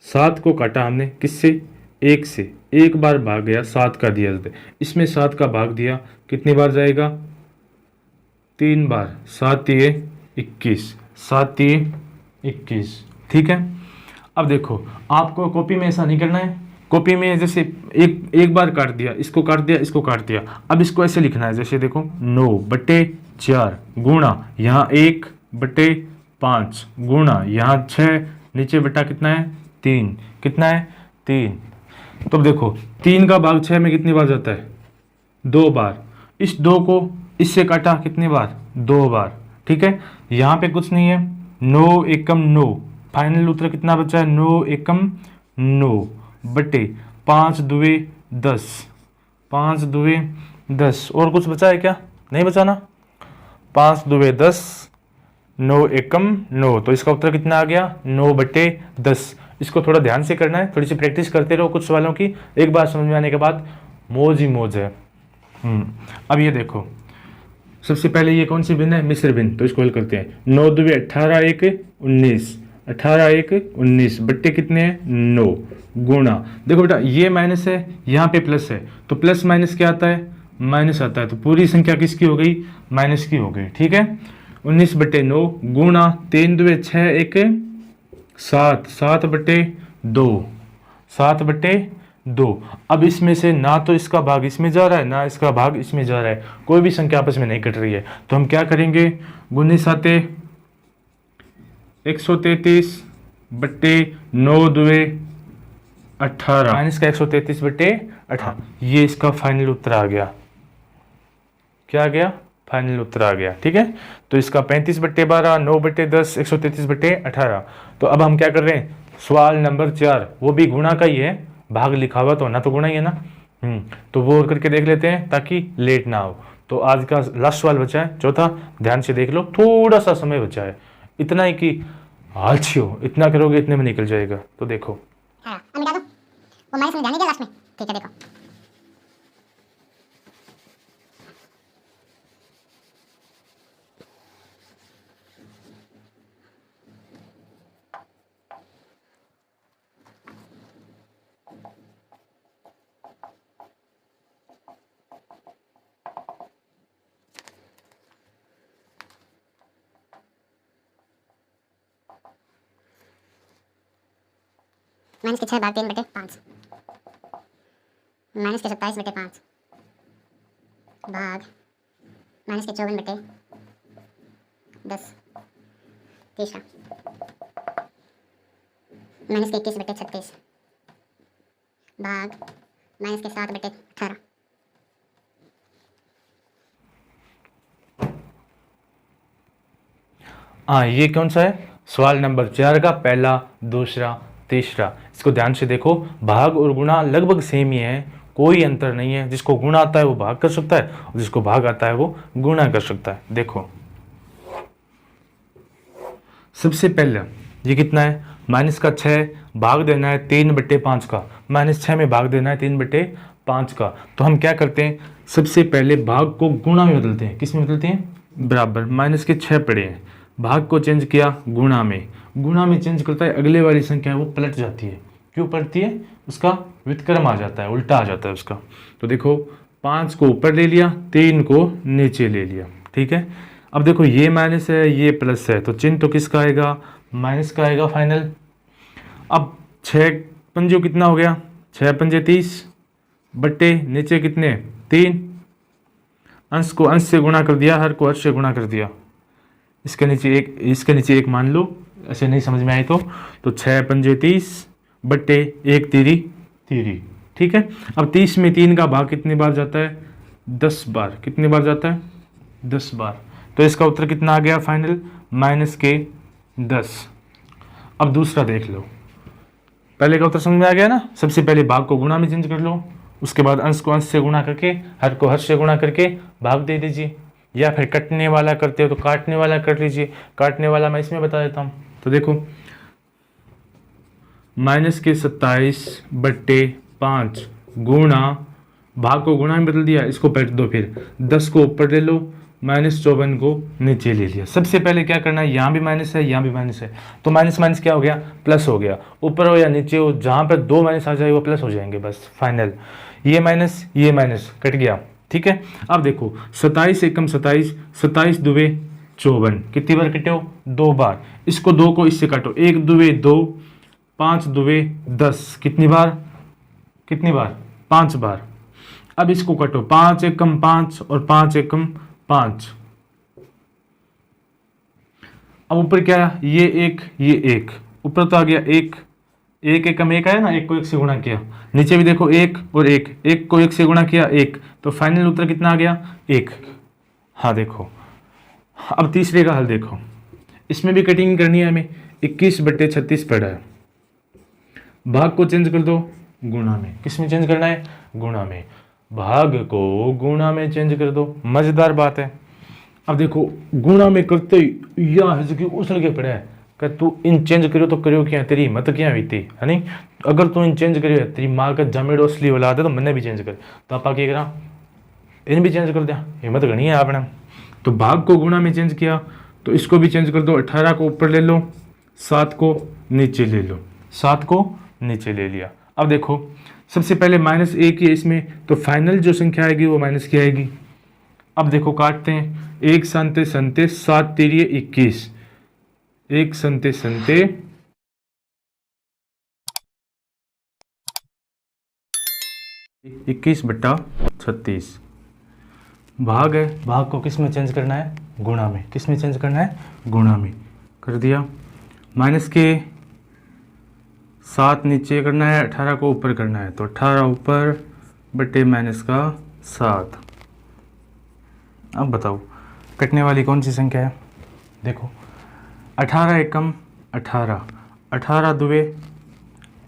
7 को काटा हमने किससे, 1 से, एक बार भाग गया 7 का दिया, इसमें 7 का भाग दिया कितनी बार जाएगा, 3 बार। 7 तिये 21, 7 तिये 21, ठीक है। अब देखो आपको कॉपी में ऐसा नहीं करना है, कॉपी में जैसे एक बार काट दिया, इसको काट दिया, इसको काट दिया, अब इसको ऐसे लिखना है, जैसे देखो 9/4 गुणा यहाँ 1/5 गुणा यहाँ 6, नीचे बटा कितना है 3, कितना है 3। तो अब देखो 3 का भाग 6 में कितनी बार जाता है, 2 बार। इस 2 को इससे काटा कितनी बार, 2 बार, ठीक है। यहाँ पे कुछ नहीं है, 9 एकम 9, फाइनल उत्तर कितना बचा है, 9 एकम 9 बटे 5 दुए 10, 5 दुए 10। और कुछ बचा है क्या, नहीं बचा ना, 5 दुए 10, 9 एकम 9, तो इसका उत्तर कितना आ गया 9/10। इसको थोड़ा ध्यान से करना है, थोड़ी सी प्रैक्टिस करते रहो कुछ सवालों की, एक बार समझ में आने के बाद मौज ही मौज है। अब ये देखो, सबसे पहले ये कौन सी भिन्न है, मिश्र भिन्न, तो इसको हल करते हैं। 9 दुए 18 1 19, 18 1 19 बट्टे कितने हैं 9 गुणा, देखो बेटा ये माइनस है यहाँ पे प्लस है, तो प्लस माइनस क्या आता है, माइनस आता है, तो पूरी संख्या किसकी हो गई, माइनस की हो गई, ठीक है। 19/9 गुणा 3 दुए 6 1 7, 7/2, 7/2। अब इसमें से ना तो इसका भाग इसमें जा रहा है, ना इसका भाग इसमें जा रहा है, कोई भी संख्या आपस में नहीं कट रही है, तो हम क्या करेंगे, 19 133/9 दुए 18, माइनस का 133/18, ये इसका फाइनल उत्तर आ गया। क्या आ गया, फाइनल उत्तर आ गया, ठीक है। तो इसका 35/12, 9/10, 133/18। तो अब हम क्या कर रहे हैं, सवाल नंबर 4, वो भी गुणा का ही है, भाग लिखा हुआ तो ना, तो गुणा ही है ना। तो वो करके देख लेते हैं ताकि लेट ना हो। तो आज का लास्ट सवाल बचा है चौथा, ध्यान से देख लो, थोड़ा सा समय बचा है, इतना ही कि आलसी हो, इतना करोगे इतने में निकल जाएगा। तो देखो हाँ, अब मिटा दो, वो माइनस में जाने दिया लास्ट में, ठीक है। देखो माइनस के 6 भाग 3/5, माइनस के 27/5 भाग माइनस के 54/10, तीसरा माइनस के 21/36 भाग माइनस के 7/18। हाँ, ये कौन सा है, सवाल नंबर 4 का पहला, दूसरा, तीसरा। इसको ध्यान से देखो, भाग और गुणा लगभग सेम ही है, कोई अंतर नहीं है। जिसको गुणा आता है वो भाग कर सकता है, और जिसको भाग आता है वो गुणा कर सकता है। देखो सबसे पहले ये कितना है, माइनस का 6 भाग देना है 3/5 का, माइनस 6 में भाग देना है 3/5 का। तो हम क्या करते हैं, सबसे पहले भाग को गुणा में बदलते हैं, किस में बदलते हैं, बराबर, माइनस के 6 पड़े हैं, भाग को चेंज किया गुणा में चेंज करता है, अगले वाली संख्या है वो पलट जाती है। क्यों पलटती है? उसका व्युत्क्रम आ जाता है, उल्टा आ जाता है उसका। तो देखो 5 को ऊपर ले लिया, 3 को नीचे ले लिया, ठीक है। अब देखो ये माइनस है, ये प्लस है, तो चिन्ह तो किसका आएगा? माइनस का आएगा फाइनल। अब 6 पंजों कितना हो गया? 6 पंजे 30 बट्टे नीचे कितने? 3। अंश को अंश से गुणा कर दिया, हर को हर से गुणा कर दिया। इसके नीचे एक मान लो, ऐसे नहीं समझ में आए तो 6 पंजे 30 बट्टे 1 तीरी, ठीक है। अब 30 में 3 का भाग कितनी बार जाता है? 10 बार। कितनी बार जाता है? 10 बार। तो इसका उत्तर कितना आ गया फाइनल? -10। अब दूसरा देख लो, पहले का उत्तर समझ में आ गया ना। सबसे पहले भाग को गुणा में चेंज कर लो, उसके बाद अंश को अंश से गुणा करके, हर को हर से गुणा करके भाग दे दीजिए, या फिर कटने वाला करते हो तो काटने वाला कर लीजिए। काटने वाला मैं इसमें बता देता हूँ। तो देखो -27/5 गुणा, भाग को गुणा में बदल दिया, इसको पलट दो, फिर 10 को ऊपर ले लो, -54 को नीचे ले लिया। सबसे पहले क्या करना है, यहाँ भी माइनस है, यहाँ भी माइनस है, तो माइनस माइनस क्या हो गया? प्लस हो गया। ऊपर हो या नीचे हो, जहाँ पर 2 माइनस आ जाए वो प्लस हो जाएंगे, बस फाइनल। ये माइनस कट गया, ठीक है। अब देखो 27 एकम 27, 27 दुवे 54, कितनी बार कटे हो? 2 बार। इसको 2 को इससे काटो, 1 दुवे 2, 5 दुवे 10, कितनी बार? 5 बार। अब इसको काटो, 5 एकम 5 और 5 एकम 5। अब ऊपर क्या? ये एक ऊपर तो आ गया, एक एकम 1 आया ना, 1 को 1 से गुणा किया। नीचे भी देखो 1 और 1 को 1 से गुणा किया 1, तो फाइनल उत्तर कितना आ गया? 1। हाँ देखो, अब तीसरे का हल देखो, इसमें भी कटिंग करनी है हमें। 21/36 पड़ा है, भाग को चेंज कर दो गुणा में। किस में चेंज करना है? गुणा में। भाग को गुणा में चेंज कर दो, मजेदार बात है। अब देखो गुणा में करते ही या उछल के पड़ा है कि तू इन चेंज करियो तो करियो क्या, तेरी हिम्मत क्या हुई थी, है नहीं। अगर तू इन चेंज करियो, तेरी माँ का जमेड़ो असली वाला आते तो मैंने भी चेंज कर, तो आपा क्या करा, इन भी चेंज कर दिया। हिम्मत घनी है आपने। तो भाग को गुणा में चेंज किया, तो इसको भी चेंज कर दो। 18 को ऊपर ले लो, 7 को नीचे ले लो, 7 को नीचे ले लिया। अब देखो सबसे पहले -1 है इसमें, तो फाइनल जो संख्या आएगी वो माइनस की आएगी। अब देखो काटते हैं, 1 संते 7 तिरिये 21, 1 संते 21/36। भाग है, भाग को किस में चेंज करना है? गुणा में। किस में चेंज करना है? गुणा में कर दिया। माइनस के 7 नीचे करना है, 18 को ऊपर करना है, तो 18 ऊपर बटे -7। अब बताओ कटने वाली कौन सी संख्या है? देखो 18 एकम 18, 18 दुवे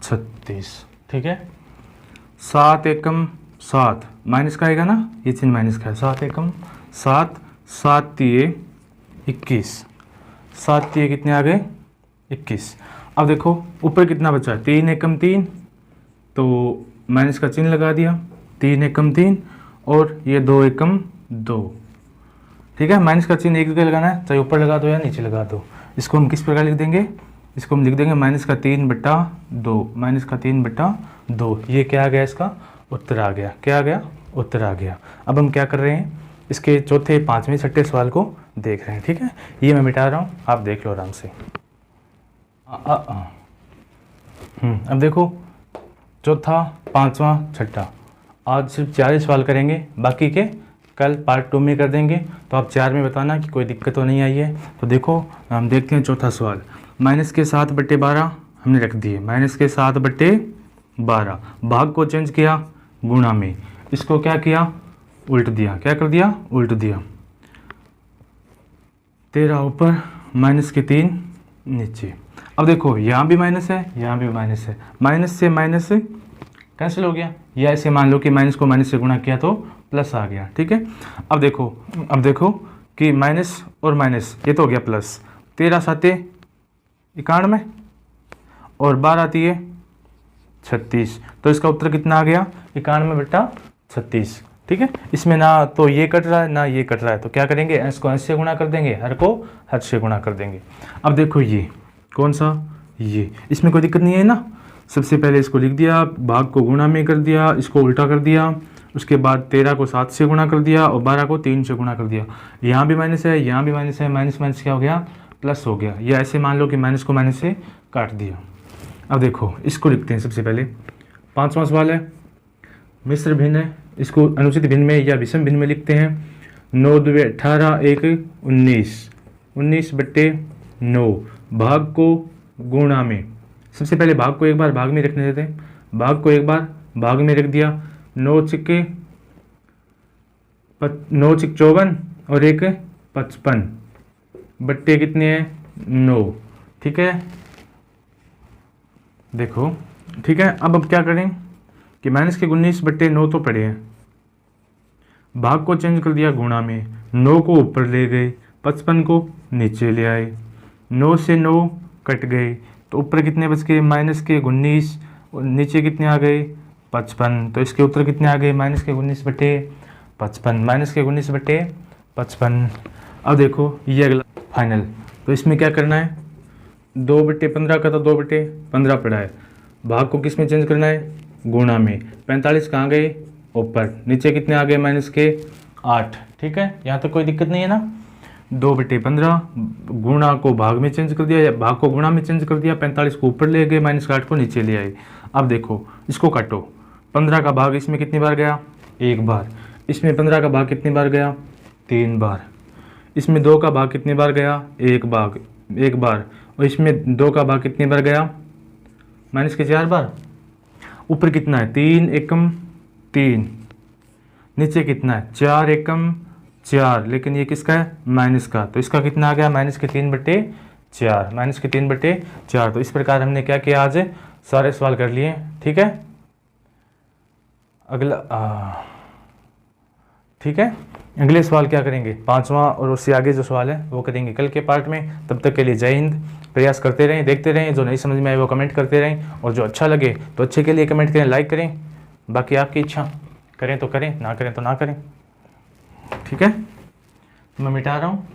36, ठीक है। 7 एकम 7, माइनस का आएगा ना, ये चिन्ह माइनस का है। 7 एकम 7, 7 तिये 21, 7 तिये कितने आ गए? 21। अब देखो ऊपर कितना बचा? 3 एकम 3, तो माइनस का चिन्ह लगा दिया, 3 एकम 3, और ये 2 एकम 2, ठीक है। माइनस का चिन्ह एक जगह लगाना है, चाहे ऊपर लगा दो या नीचे लगा दो। इसको हम किस प्रकार लिख देंगे? इसको हम लिख देंगे -3/2, -3/2। ये क्या आ गया? इसका उत्तर आ गया। क्या आ गया? उत्तर आ गया। अब हम क्या कर रहे हैं, इसके चौथे, पाँचवें, छठे सवाल को देख रहे हैं, ठीक है। ये मैं मिटा रहा हूँ, आप देख लो आराम से। अब देखो चौथा, पाँचवा, छठा, आज सिर्फ 4 ही सवाल करेंगे, बाकी के कल पार्ट 2 में कर देंगे। तो आप 4 में बताना कि कोई दिक्कत तो नहीं आई है। तो देखो हम देखते हैं चौथा सवाल। -7/12 हमने रख दिए, -7/12। भाग को चेंज किया गुणा में, इसको क्या किया? उल्ट दिया। क्या कर दिया? उल्ट दिया। 13 ऊपर, -3 नीचे। अब देखो यहाँ भी माइनस है, यहाँ भी माइनस है, माइनस से माइनस कैंसिल हो गया, या ऐसे मान लो कि माइनस को माइनस से गुणा किया तो प्लस आ गया, ठीक है। अब देखो कि माइनस और माइनस ये तो हो गया प्लस। 13 7 91 और 12 36, तो इसका उत्तर कितना आ गया? 91/36, ठीक है, इसमें ना तो ये कट रहा है ना ये कट रहा है, तो क्या करेंगे, एस को एस से गुणा कर देंगे, हर को हर से गुणा कर देंगे। अब देखो ये कौन सा, ये, इसमें कोई दिक्कत नहीं है ना। सबसे पहले इसको लिख दिया, भाग को गुणा में कर दिया, इसको उल्टा कर दिया, उसके बाद 13 को 7 से गुणा कर दिया और 12 को 3 से गुणा कर दिया। यहाँ भी माइनस है, यहाँ भी माइनस है, माइनस माइनस क्या हो गया, प्लस हो गया। या ऐसे मान लो कि माइनस को माइनस से काट दिया। अब देखो इसको लिखते हैं। सबसे पहले 5वां सवाल है, मिश्र भिन्न है, इसको अनुचित भिन्न में या विषम भिन्न में लिखते हैं। 9 2 18 1 19, 19/9, भाग को गुणा में। सबसे पहले भाग को एक बार भाग में रखने देते हैं, भाग को एक बार भाग में रख दिया। 9 चिक्के 54 और 1 55, बट्टे कितने हैं 9, ठीक है। देखो ठीक है, अब क्या करें कि माइनस के 19/9 तो पड़े हैं, भाग को चेंज कर दिया गुणा में, 9 को ऊपर ले गए, 55 को नीचे ले आए, 9 से 9 कट गए, तो ऊपर कितने बच गए, माइनस के 19 और नीचे कितने आ गए 55। तो इसके उत्तर कितने आ गए, माइनस के 19/55, माइनस के 19/55। अब देखो ये अगला फाइनल, तो इसमें क्या करना है, 2/15 का तो 2/15 पड़ा है, भाग को किस में चेंज करना है, गुणा में। 45 कहाँ गए, ऊपर, नीचे कितने आ गए, माइनस के 8, ठीक है, यहाँ तक कोई दिक्कत नहीं है ना। 2/15 गुणा को भाग में चेंज कर दिया, या भाग को गुणा में चेंज कर दिया, 45 को ऊपर ले गए, माइनस के 8 को नीचे ले आए। अब देखो इसको काटो, 15 का भाग इसमें कितनी बार गया, 1 बार, इसमें 15 का भाग कितनी बार गया, 3 बार, इसमें 2 का भाग कितनी बार गया, 1 बार, और इसमें 2 का भाग कितनी बार गया, माइनस के 4 बार। ऊपर कितना है, 3 एकम 3, नीचे कितना है, 4 एकम 4, लेकिन ये किसका है, माइनस का, तो इसका कितना आ गया, माइनस के 3/4, माइनस के 3/4। तो इस प्रकार हमने क्या किया, आज सारे सवाल कर लिए, ठीक है। अगला ठीक है, अगले सवाल क्या करेंगे, 5वां और उससे आगे जो सवाल है वो करेंगे कल के पार्ट में। तब तक के लिए जय हिंद, प्रयास करते रहें, देखते रहें, जो नहीं समझ में आए वो कमेंट करते रहें, और जो अच्छा लगे तो अच्छे के लिए कमेंट करें, लाइक करें, बाकी आपकी इच्छा, करें तो करें, ना करें तो ना करें, ठीक है। मैं मिटा रहा हूँ।